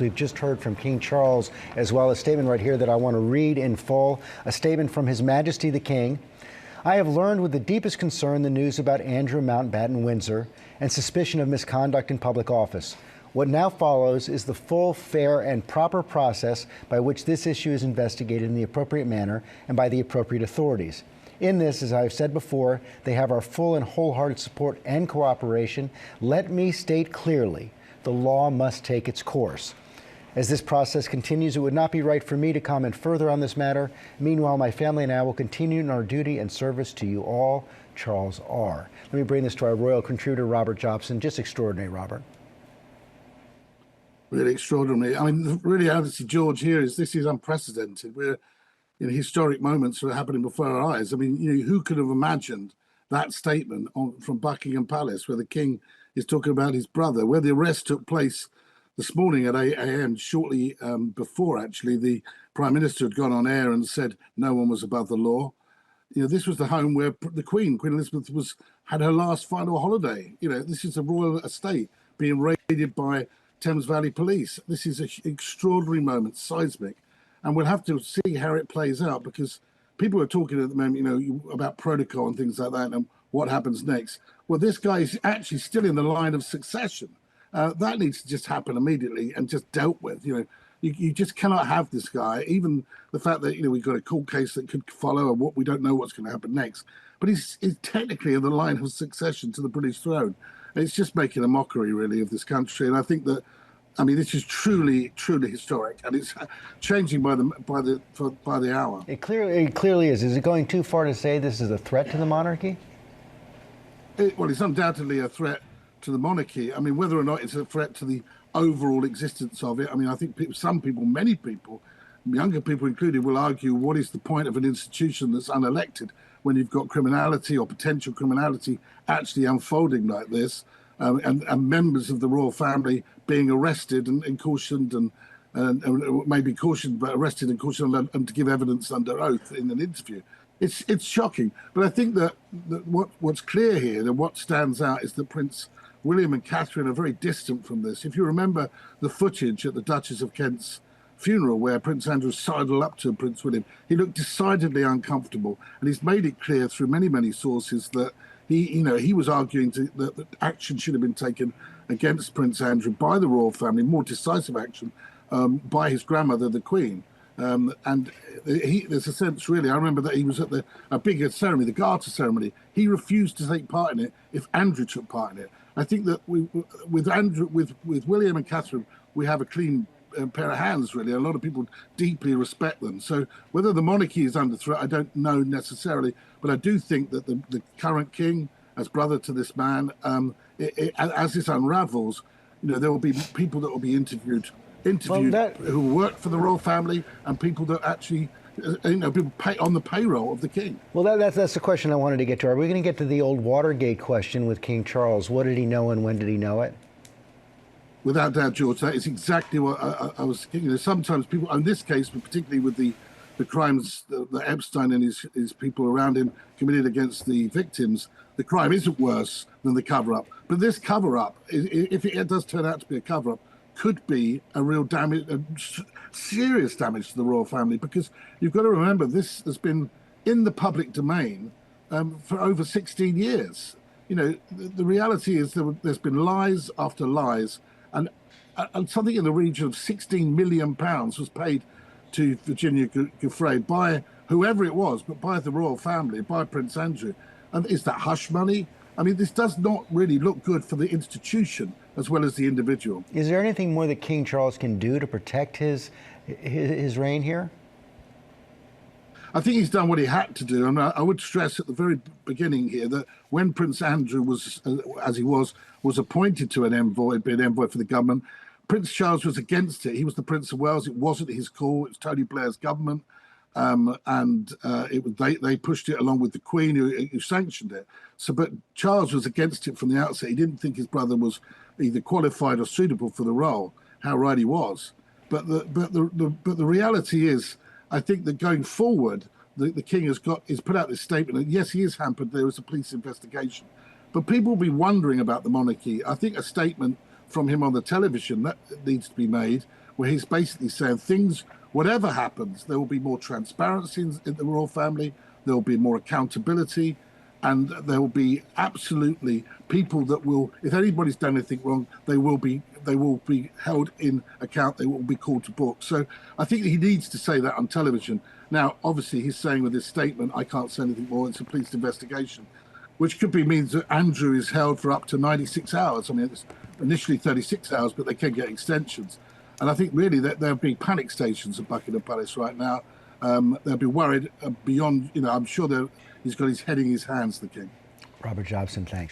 We've just heard from King Charles, as well as a statement right here that I want to read in full, a statement from His Majesty the King. I have learned with the deepest concern the news about Andrew Mountbatten-Windsor and suspicion of misconduct in public office. What now follows is the full, fair, and proper process by which this issue is investigated in the appropriate manner and by the appropriate authorities. In this, as I've said before, they have our full and wholehearted support and cooperation. Let me state clearly, the law must take its course. As this process continues, it would not be right for me to comment further on this matter. Meanwhile, my family and I will continue in our duty and service to you all. Charles R. Let me bring this to our royal contributor, Robert Jobson. Just extraordinary, Robert. Really extraordinary. I mean, the reality, George, here is this is unprecedented. We're in historic moments that are happening before our eyes. I mean, who could have imagined that statement from Buckingham Palace, where the king is talking about his brother, where the arrest took place this morning at 8 a.m., shortly before, actually, the Prime Minister had gone on air and said no one was above the law. This was the home where the Queen Elizabeth, had her last final holiday. This is a royal estate being raided by Thames Valley Police. This is an extraordinary moment, seismic. And we'll have to see how it plays out, because people are talking at the moment, about protocol and things like that and what happens next. Well, this guy is actually still in the line of succession. That needs to just happen immediately and just dealt with. You just cannot have this guy, even the fact that, we've got a court case that could follow and we don't know what's going to happen next. But he's technically in the line of succession to the British throne. And it's just making a mockery, really, of this country. And I think that, this is truly, truly historic, and it's changing by the hour. It clearly is. Is it going too far to say this is a threat to the monarchy? Well, it's undoubtedly a threat to the monarchy. Whether or not it's a threat to the overall existence of it, I think many people, younger people included, will argue, what is the point of an institution that's unelected when you've got criminality or potential criminality actually unfolding like this, and members of the royal family being arrested and cautioned and maybe cautioned, but arrested and cautioned and to give evidence under oath in an interview. It's shocking. But I think that what's clear here and what stands out is that Prince William and Catherine are very distant from this. If you remember the footage at the Duchess of Kent's funeral, where Prince Andrew sidled up to Prince William, he looked decidedly uncomfortable, and he's made it clear through many sources that he was arguing that action should have been taken against Prince Andrew by the royal family, more decisive action by his grandmother, the Queen. And there's a sense, really, I remember that he was at a bigger ceremony, the Garter ceremony. He refused to take part in it if Andrew took part in it. I think that with William and Catherine, we have a clean pair of hands, really. A lot of people deeply respect them. So whether the monarchy is under threat, I don't know necessarily, but I do think that the current king, as brother to this man, as this unravels, there will be people that will be interviewed who work for the royal family, and people that actually, people pay on the payroll of the king. Well, that's the question I wanted to get to. Are we going to get to the old Watergate question with King Charles? What did he know and when did he know it? Without doubt, George, that is exactly what I was thinking. Sometimes people, in this case, particularly with the crimes that Epstein and his people around him committed against the victims, the crime isn't worse than the cover-up. But this cover-up, if it does turn out to be a cover-up, could be a real serious damage to the royal family, because you've got to remember this has been in the public domain for over 16 years. The reality is there's been lies after lies, and something in the region of £16 million was paid to Virginia Giuffre by whoever it was, but by the royal family, by Prince Andrew. And is that hush money? This does not really look good for the institution as well as the individual. Is there anything more that King Charles can do to protect his reign here? I think he's done what he had to do. I would stress at the very beginning here that when Prince Andrew was, as he was appointed to be an envoy for the government, Prince Charles was against it. He was the Prince of Wales. It wasn't his call. It was Tony Blair's government. They pushed it along with the Queen, who sanctioned it. But Charles was against it from the outset. He didn't think his brother was either qualified or suitable for the role. How right he was. But the reality is, I think that going forward, the King has put out this statement that yes, he is hampered. There is a police investigation, but people will be wondering about the monarchy. I think a statement from him on the television that needs to be made, where he's basically saying things, whatever happens, there will be more transparency in the royal family, there will be more accountability, and there will be absolutely people that will, if anybody's done anything wrong, they will be held in account, they will be called to book. So I think he needs to say that on television. Now, obviously, he's saying with his statement, I can't say anything more, it's a police investigation, which could be means that Andrew is held for up to 96 hours. I mean, it's initially 36 hours, but they can get extensions. And I think really that there are big panic stations at Buckingham Palace right now. They'll be worried beyond, I'm sure he's got his head in his hands, the king. Robert Jobson, thanks.